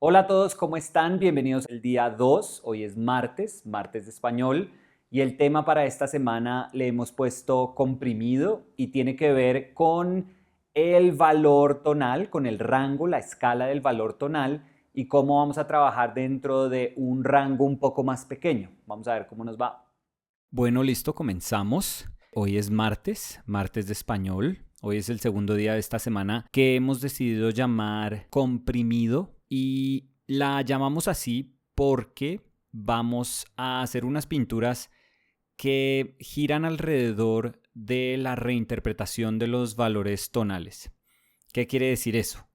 Hola a todos, ¿cómo están? Bienvenidos al día 2. Hoy es martes, martes de español, y el tema para esta semana le hemos puesto comprimido y tiene que ver con el valor tonal, con el rango, la escala del valor tonal y cómo vamos a trabajar dentro de un rango un poco más pequeño. Vamos a ver cómo nos va. Bueno, listo, comenzamos. Hoy es martes, martes de español. Hoy es el segundo día de esta semana que hemos decidido llamar comprimido y la llamamos así porque vamos a hacer unas pinturas que giran alrededor de la reinterpretación de los valores tonales. ¿Qué quiere decir eso?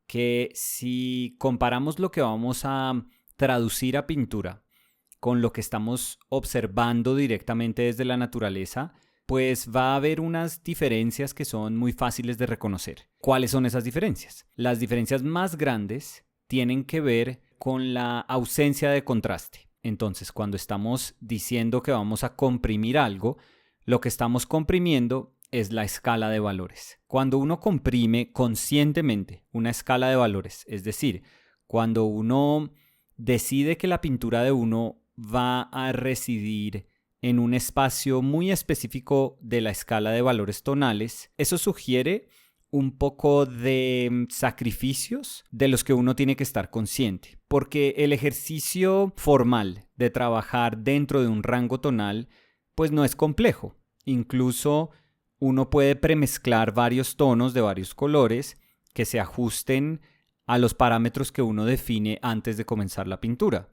Que si comparamos lo que vamos a traducir a pintura con lo que estamos observando directamente desde la naturaleza, pues va a haber unas diferencias que son muy fáciles de reconocer. ¿Cuáles son esas diferencias? Las diferencias más grandes tienen que ver con la ausencia de contraste. Entonces, cuando estamos diciendo que vamos a comprimir algo, lo que estamos comprimiendo es la escala de valores. Cuando uno comprime conscientemente una escala de valores, es decir, cuando uno decide que la pintura de uno va a residir en un espacio muy específico de la escala de valores tonales, eso sugiere un poco de sacrificios de los que uno tiene que estar consciente, porque el ejercicio formal de trabajar dentro de un rango tonal pues no es complejo. Incluso uno puede premezclar varios tonos de varios colores que se ajusten a los parámetros que uno define antes de comenzar la pintura.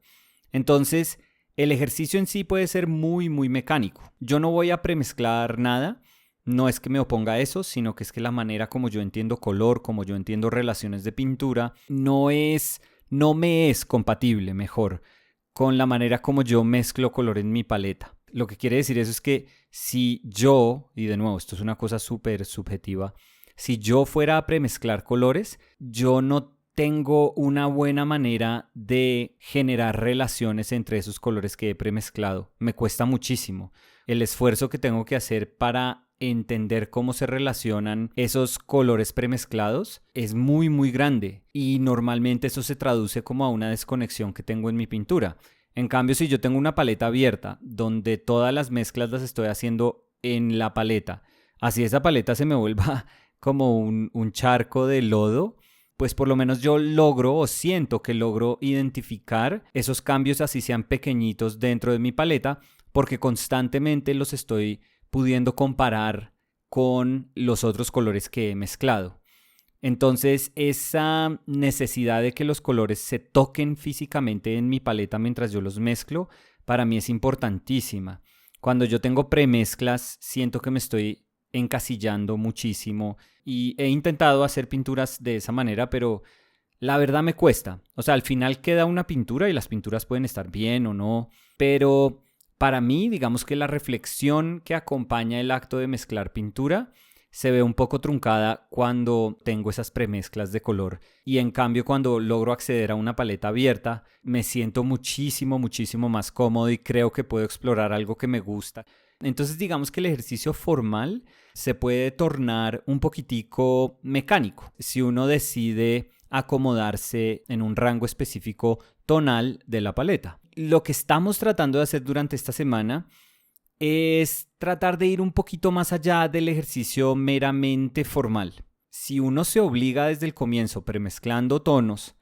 Entonces, el ejercicio en sí puede ser muy mecánico. Yo no voy a premezclar nada, no es que me oponga a eso, sino que es que la manera como yo entiendo color, como yo entiendo relaciones de pintura, no me es compatible, mejor, con la manera como yo mezclo color en mi paleta. Lo que quiere decir eso es que si yo, y de nuevo, esto es una cosa súper subjetiva, si yo fuera a premezclar colores, yo no tengo una buena manera de generar relaciones entre esos colores que he premezclado. Me cuesta muchísimo. El esfuerzo que tengo que hacer para entender cómo se relacionan esos colores premezclados es muy grande y normalmente eso se traduce como a una desconexión que tengo en mi pintura. En cambio, si yo tengo una paleta abierta donde todas las mezclas las estoy haciendo en la paleta, así esa paleta se me vuelva como un charco de lodo, pues por lo menos yo logro o siento que logro identificar esos cambios así sean pequeñitos dentro de mi paleta porque constantemente los estoy pudiendo comparar con los otros colores que he mezclado. Entonces, esa necesidad de que los colores se toquen físicamente en mi paleta mientras yo los mezclo, para mí es importantísima. Cuando yo tengo premezclas, siento que me estoy encasillando muchísimo y he intentado hacer pinturas de esa manera, pero la verdad me cuesta. O sea, al final queda una pintura y las pinturas pueden estar bien o no, pero para mí, digamos que la reflexión que acompaña el acto de mezclar pintura se ve un poco truncada cuando tengo esas premezclas de color y en cambio cuando logro acceder a una paleta abierta me siento muchísimo más cómodo y creo que puedo explorar algo que me gusta. Entonces digamos que el ejercicio formal se puede tornar un poquitico mecánico si uno decide acomodarse en un rango específico tonal de la paleta. Lo que estamos tratando de hacer durante esta semana es tratar de ir un poquito más allá del ejercicio meramente formal. Si uno se obliga desde el comienzo, premezclando tonos,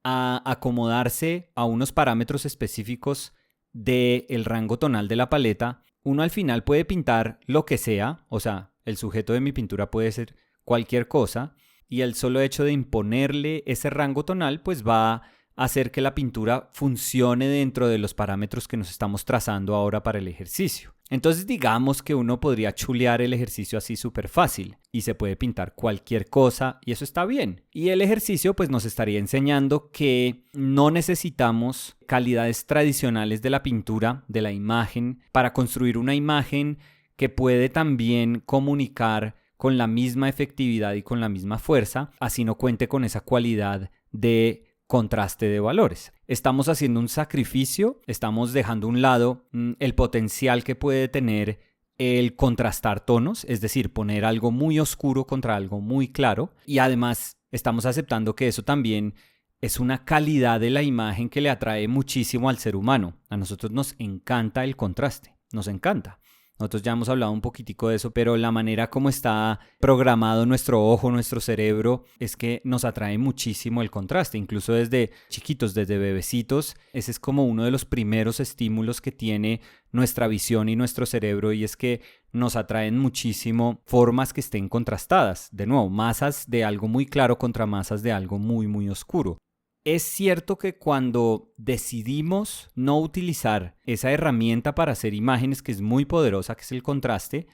a acomodarse a unos parámetros específicos del rango tonal de la paleta, uno al final puede pintar lo que sea, o sea, el sujeto de mi pintura puede ser cualquier cosa, y el solo hecho de imponerle ese rango tonal pues va a hacer que la pintura funcione dentro de los parámetros que nos estamos trazando ahora para el ejercicio. Entonces digamos que uno podría chulear el ejercicio así súper fácil y se puede pintar cualquier cosa y eso está bien. Y el ejercicio pues nos estaría enseñando que no necesitamos calidades tradicionales de la pintura, de la imagen, para construir una imagen que puede también comunicar con la misma efectividad y con la misma fuerza, así no cuente con esa cualidad de contraste de valores. Estamos haciendo un sacrificio, estamos dejando a un lado el potencial que puede tener el contrastar tonos, es decir, poner algo muy oscuro contra algo muy claro, y además estamos aceptando que eso también es una calidad de la imagen que le atrae muchísimo al ser humano. A nosotros nos encanta el contraste, nos encanta. Nosotros ya hemos hablado un poquitico de eso, pero la manera como está programado nuestro ojo, nuestro cerebro, es que nos atrae muchísimo el contraste. Incluso desde chiquitos, desde bebecitos, ese es como uno de los primeros estímulos que tiene nuestra visión y nuestro cerebro, y es que nos atraen muchísimo formas que estén contrastadas. De nuevo, masas de algo muy claro contra masas de algo muy, muy oscuro. Es cierto que cuando decidimos no utilizar esa herramienta para hacer imágenes, que es muy poderosa, que es el contraste,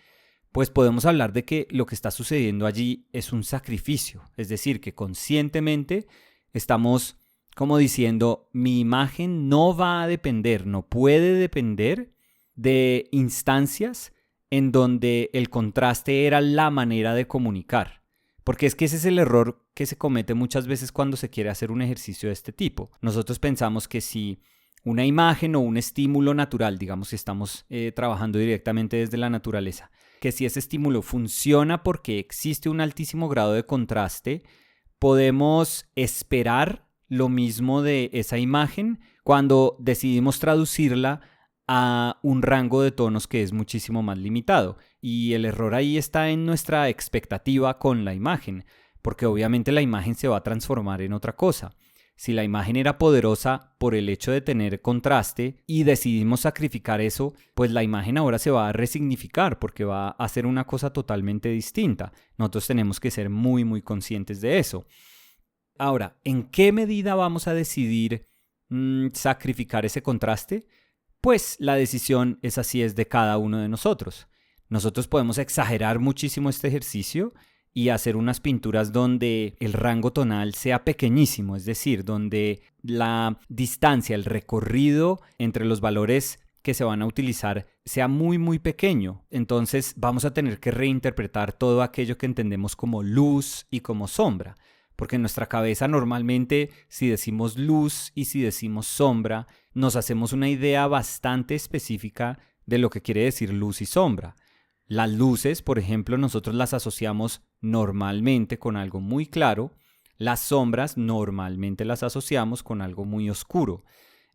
pues podemos hablar de que lo que está sucediendo allí es un sacrificio. Es decir, que conscientemente estamos como diciendo, mi imagen no va a depender, no puede depender de instancias en donde el contraste era la manera de comunicar. Porque es que ese es el error que se comete muchas veces cuando se quiere hacer un ejercicio de este tipo. Nosotros pensamos que si una imagen o un estímulo natural, digamos que estamos trabajando directamente desde la naturaleza, que si ese estímulo funciona porque existe un altísimo grado de contraste, podemos esperar lo mismo de esa imagen cuando decidimos traducirla a un rango de tonos que es muchísimo más limitado. Y el error ahí está en nuestra expectativa con la imagen, porque obviamente la imagen se va a transformar en otra cosa. Si la imagen era poderosa por el hecho de tener contraste y decidimos sacrificar eso, pues la imagen ahora se va a resignificar porque va a ser una cosa totalmente distinta. Nosotros tenemos que ser muy, muy conscientes de eso. Ahora, ¿en qué medida vamos a decidir sacrificar ese contraste? Pues la decisión es así, es de cada uno de nosotros. Nosotros podemos exagerar muchísimo este ejercicio y hacer unas pinturas donde el rango tonal sea pequeñísimo, es decir, donde la distancia, el recorrido entre los valores que se van a utilizar sea muy, muy pequeño. Entonces vamos a tener que reinterpretar todo aquello que entendemos como luz y como sombra. Porque en nuestra cabeza normalmente, si decimos luz y si decimos sombra, nos hacemos una idea bastante específica de lo que quiere decir luz y sombra. Las luces, por ejemplo, nosotros las asociamos normalmente con algo muy claro. Las sombras normalmente las asociamos con algo muy oscuro.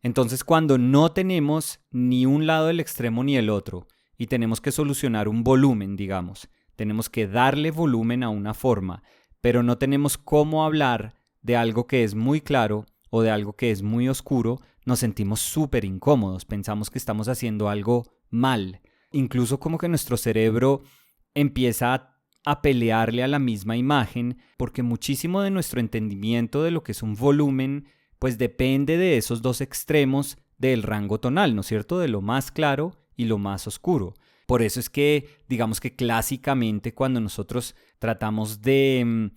Entonces, cuando no tenemos ni un lado del extremo ni el otro y tenemos que solucionar un volumen, digamos, tenemos que darle volumen a una forma, pero no tenemos cómo hablar de algo que es muy claro o de algo que es muy oscuro, nos sentimos súper incómodos, pensamos que estamos haciendo algo mal. Incluso como que nuestro cerebro empieza a pelearle a la misma imagen, porque muchísimo de nuestro entendimiento de lo que es un volumen, pues depende de esos dos extremos del rango tonal, ¿no es cierto? De lo más claro y lo más oscuro. Por eso es que, digamos que clásicamente cuando nosotros tratamos de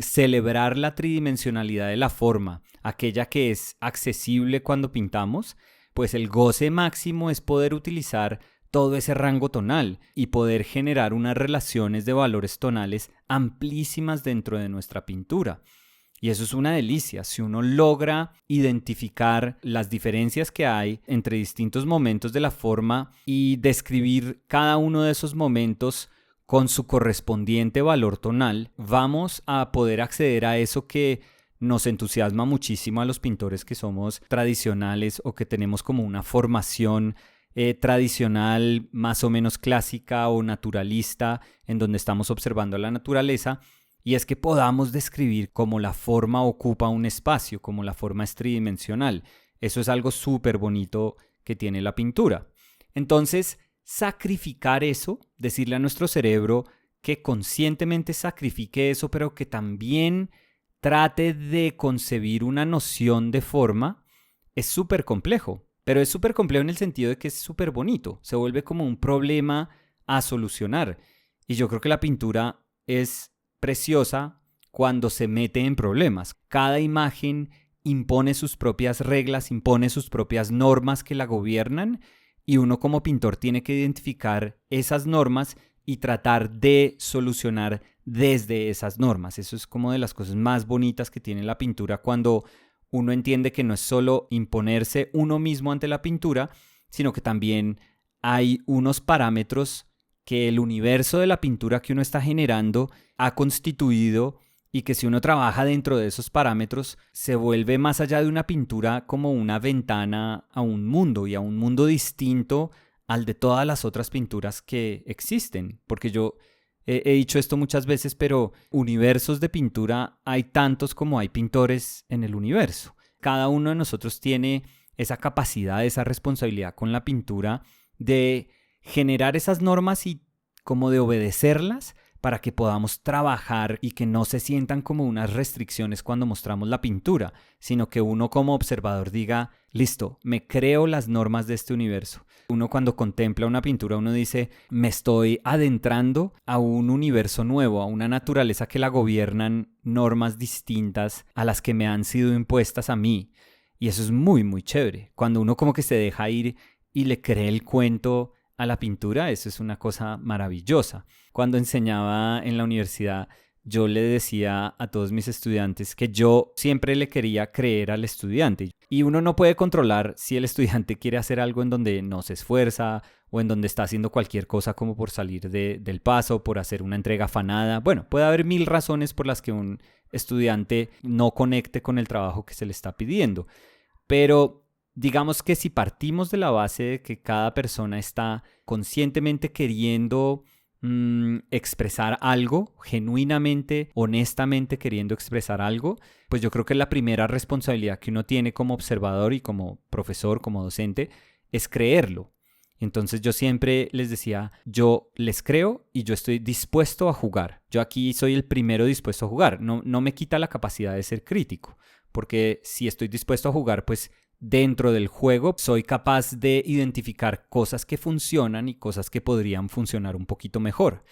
celebrar la tridimensionalidad de la forma, aquella que es accesible cuando pintamos, pues el goce máximo es poder utilizar todo ese rango tonal y poder generar unas relaciones de valores tonales amplísimas dentro de nuestra pintura. Y eso es una delicia, si uno logra identificar las diferencias que hay entre distintos momentos de la forma y describir cada uno de esos momentos con su correspondiente valor tonal, vamos a poder acceder a eso que nos entusiasma muchísimo a los pintores que somos tradicionales o que tenemos como una formación tradicional más o menos clásica o naturalista en donde estamos observando la naturaleza. Y es que podamos describir cómo la forma ocupa un espacio, cómo la forma es tridimensional. Eso es algo súper bonito que tiene la pintura. Entonces, sacrificar eso, decirle a nuestro cerebro que conscientemente sacrifique eso, pero que también trate de concebir una noción de forma, es súper complejo. Pero es súper complejo en el sentido de que es súper bonito. Se vuelve como un problema a solucionar. Y yo creo que la pintura es preciosa cuando se mete en problemas. Cada imagen impone sus propias reglas, impone sus propias normas que la gobiernan y uno como pintor tiene que identificar esas normas y tratar de solucionar desde esas normas. Eso es como de las cosas más bonitas que tiene la pintura cuando uno entiende que no es solo imponerse uno mismo ante la pintura, sino que también hay unos parámetros que el universo de la pintura que uno está generando ha constituido y que si uno trabaja dentro de esos parámetros, se vuelve más allá de una pintura como una ventana a un mundo y a un mundo distinto al de todas las otras pinturas que existen. Porque yo he dicho esto muchas veces, pero universos de pintura hay tantos como hay pintores en el universo. Cada uno de nosotros tiene esa capacidad, esa responsabilidad con la pintura de generar esas normas y como de obedecerlas para que podamos trabajar y que no se sientan como unas restricciones cuando mostramos la pintura, sino que uno como observador diga, listo, me creo las normas de este universo. Uno cuando contempla una pintura, uno dice, me estoy adentrando a un universo nuevo, a una naturaleza que la gobiernan normas distintas a las que me han sido impuestas a mí. Y eso es muy, muy chévere. Cuando uno como que se deja ir y le cree el cuento a la pintura, eso es una cosa maravillosa. Cuando enseñaba en la universidad, yo le decía a todos mis estudiantes que yo siempre le quería creer al estudiante. Y uno no puede controlar si el estudiante quiere hacer algo en donde no se esfuerza o en donde está haciendo cualquier cosa como por salir del paso, por hacer una entrega afanada. Bueno, puede haber mil razones por las que un estudiante no conecte con el trabajo que se le está pidiendo. Pero digamos que si partimos de la base de que cada persona está conscientemente queriendo expresar algo, genuinamente, honestamente queriendo expresar algo, pues yo creo que la primera responsabilidad que uno tiene como observador y como profesor, como docente, es creerlo. Entonces yo siempre les decía, yo les creo y yo estoy dispuesto a jugar. Yo aquí soy el primero dispuesto a jugar. No me quita la capacidad de ser crítico, porque si estoy dispuesto a jugar, pues dentro del juego soy capaz de identificar cosas que funcionan y cosas que podrían funcionar un poquito mejor.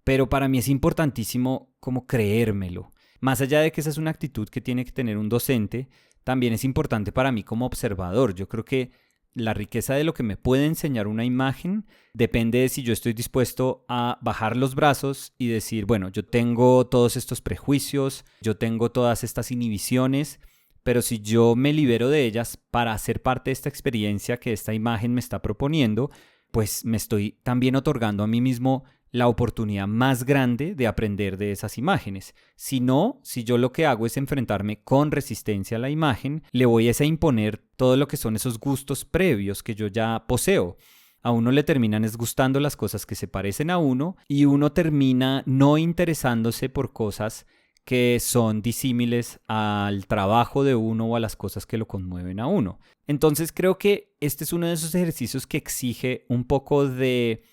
Pero para mí es importantísimo como creérmelo. Más allá de que esa es una actitud que tiene que tener un docente, también es importante para mí como observador. Yo creo que la riqueza de lo que me puede enseñar una imagen depende de si yo estoy dispuesto a bajar los brazos y decir, bueno, yo tengo todos estos prejuicios, yo tengo todas estas inhibiciones, pero si yo me libero de ellas para hacer parte de esta experiencia que esta imagen me está proponiendo, pues me estoy también otorgando a mí mismo la oportunidad más grande de aprender de esas imágenes. Si no, si yo lo que hago es enfrentarme con resistencia a la imagen, le voy a imponer todo lo que son esos gustos previos que yo ya poseo. A uno le terminan gustando las cosas que se parecen a uno y uno termina no interesándose por cosas que son disímiles al trabajo de uno o a las cosas que lo conmueven a uno. Entonces creo que este es uno de esos ejercicios que exige un poco de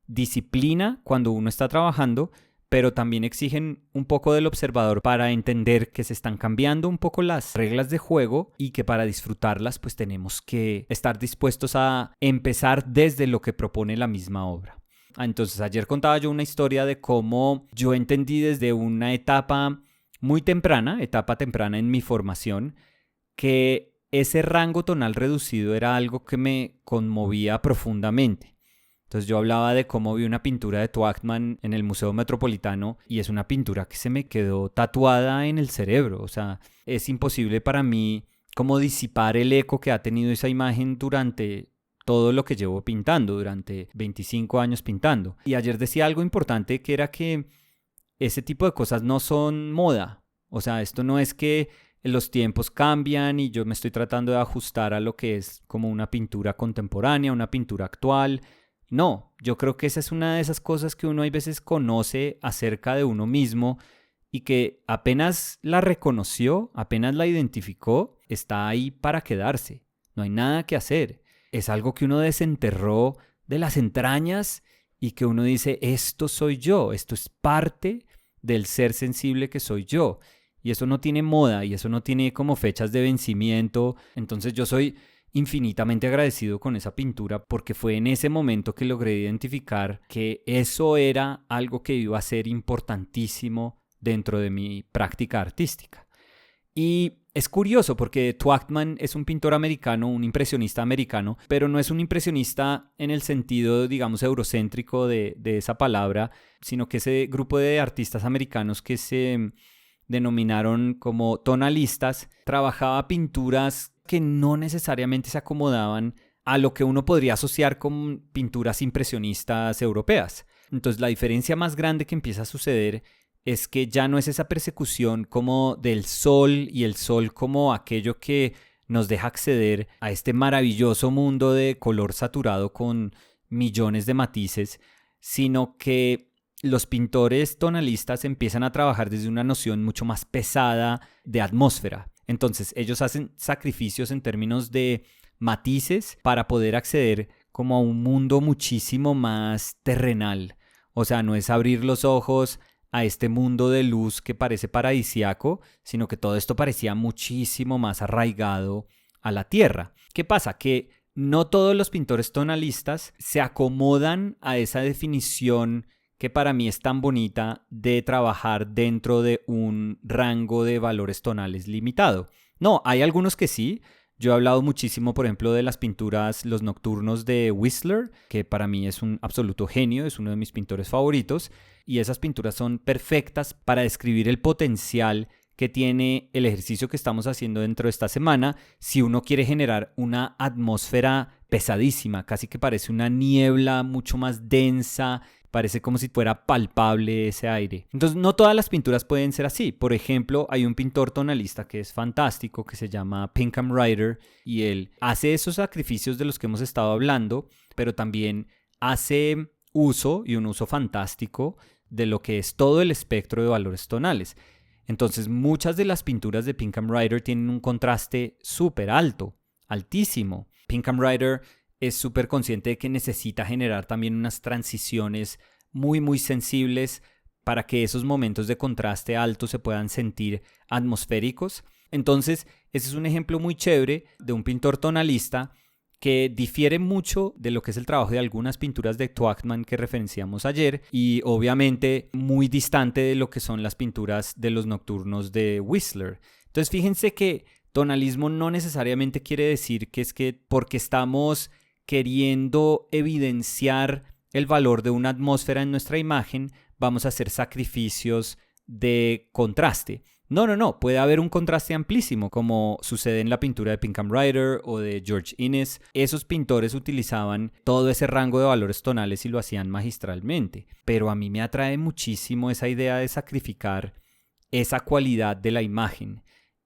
disciplina cuando uno está trabajando, pero también exigen un poco del observador para entender que se están cambiando un poco las reglas de juego y que para disfrutarlas pues tenemos que estar dispuestos a empezar desde lo que propone la misma obra. Entonces ayer contaba yo una historia de cómo yo entendí desde una etapa muy temprana, etapa temprana en mi formación, que ese rango tonal reducido era algo que me conmovía profundamente. Entonces yo hablaba de cómo vi una pintura de Tuachtman en el Museo Metropolitano y es una pintura que se me quedó tatuada en el cerebro. O sea, es imposible para mí como disipar el eco que ha tenido esa imagen durante todo lo que llevo pintando, durante 25 años pintando. Y ayer decía algo importante que era que ese tipo de cosas no son moda. O sea, esto no es que los tiempos cambian y yo me estoy tratando de ajustar a lo que es como una pintura contemporánea, una pintura actual. No, yo creo que esa es una de esas cosas que uno a veces conoce acerca de uno mismo y que apenas la reconoció, apenas la identificó, está ahí para quedarse. No hay nada que hacer. Es algo que uno desenterró de las entrañas y que uno dice, esto soy yo, esto es parte del ser sensible que soy yo. Y eso no tiene moda y eso no tiene como fechas de vencimiento. Entonces yo soy infinitamente agradecido con esa pintura porque fue en ese momento que logré identificar que eso era algo que iba a ser importantísimo dentro de mi práctica artística. Y es curioso porque Tuachtman es un pintor americano, un impresionista americano, pero no es un impresionista en el sentido, digamos, eurocéntrico de esa palabra, sino que ese grupo de artistas americanos que se denominaron como tonalistas, trabajaba pinturas que no necesariamente se acomodaban a lo que uno podría asociar con pinturas impresionistas europeas. Entonces la diferencia más grande que empieza a suceder es que ya no es esa persecución como del sol y el sol como aquello que nos deja acceder a este maravilloso mundo de color saturado con millones de matices, sino que los pintores tonalistas empiezan a trabajar desde una noción mucho más pesada de atmósfera. Entonces ellos hacen sacrificios en términos de matices para poder acceder como a un mundo muchísimo más terrenal. O sea, no es abrir los ojos a este mundo de luz que parece paradisiaco, sino que todo esto parecía muchísimo más arraigado a la tierra. ¿Qué pasa? Que no todos los pintores tonalistas se acomodan a esa definición que para mí es tan bonita de trabajar dentro de un rango de valores tonales limitado. No, hay algunos que sí. Yo he hablado muchísimo, por ejemplo, de las pinturas, los nocturnos de Whistler, que para mí es un absoluto genio, es uno de mis pintores favoritos, y esas pinturas son perfectas para describir el potencial que tiene el ejercicio que estamos haciendo dentro de esta semana si uno quiere generar una atmósfera pesadísima, casi que parece una niebla mucho más densa, parece como si fuera palpable ese aire. Entonces, no todas las pinturas pueden ser así. Por ejemplo, hay un pintor tonalista que es fantástico, que se llama Pinkham Ryder, y él hace esos sacrificios de los que hemos estado hablando, pero también hace uso, y un uso fantástico, de lo que es todo el espectro de valores tonales. Entonces, muchas de las pinturas de Pinkham Ryder tienen un contraste súper alto, altísimo. Pinkham Ryder es súper consciente de que necesita generar también unas transiciones muy, muy sensibles para que esos momentos de contraste alto se puedan sentir atmosféricos. Entonces, ese es un ejemplo muy chévere de un pintor tonalista que difiere mucho de lo que es el trabajo de algunas pinturas de Twachtman que referenciamos ayer y obviamente muy distante de lo que son las pinturas de los nocturnos de Whistler. Entonces fíjense que tonalismo no necesariamente quiere decir que es que porque estamos queriendo evidenciar el valor de una atmósfera en nuestra imagen, vamos a hacer sacrificios de contraste. No, puede haber un contraste amplísimo, como sucede en la pintura de Pinkham Ryder o de George Inness. Esos pintores utilizaban todo ese rango de valores tonales y lo hacían magistralmente. Pero a mí me atrae muchísimo esa idea de sacrificar esa cualidad de la imagen.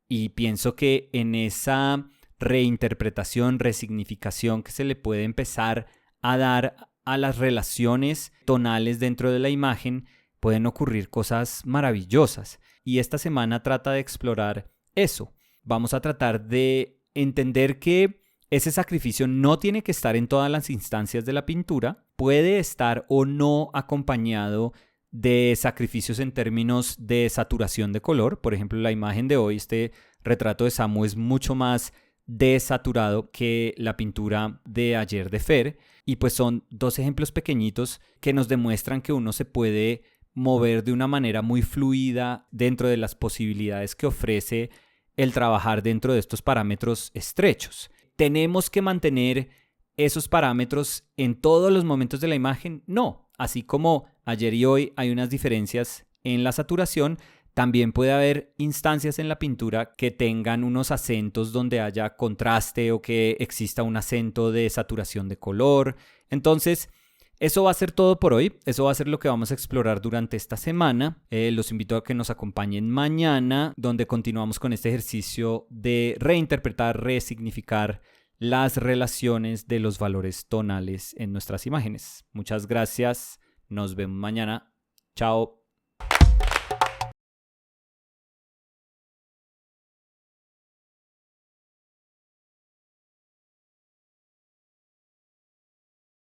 Y pienso que en esa reinterpretación, resignificación que se le puede empezar a dar a las relaciones tonales dentro de la imagen, pueden ocurrir cosas maravillosas. Y esta semana trata de explorar eso. Vamos a tratar de entender que ese sacrificio no tiene que estar en todas las instancias de la pintura, puede estar o no acompañado de sacrificios en términos de saturación de color. Por ejemplo, la imagen de hoy, este retrato de Samu es mucho más desaturado que la pintura de ayer de Fer. Y pues son dos ejemplos pequeñitos que nos demuestran que uno se puede mover de una manera muy fluida dentro de las posibilidades que ofrece el trabajar dentro de estos parámetros estrechos. ¿Tenemos que mantener esos parámetros en todos los momentos de la imagen? No. Así como ayer y hoy hay unas diferencias en la saturación, también puede haber instancias en la pintura que tengan unos acentos donde haya contraste o que exista un acento de saturación de color. Entonces, eso va a ser todo por hoy. Eso va a ser lo que vamos a explorar durante esta semana. Los invito a que nos acompañen mañana, donde continuamos con este ejercicio de reinterpretar, resignificar las relaciones de los valores tonales en nuestras imágenes. Muchas gracias. Nos vemos mañana. Chao.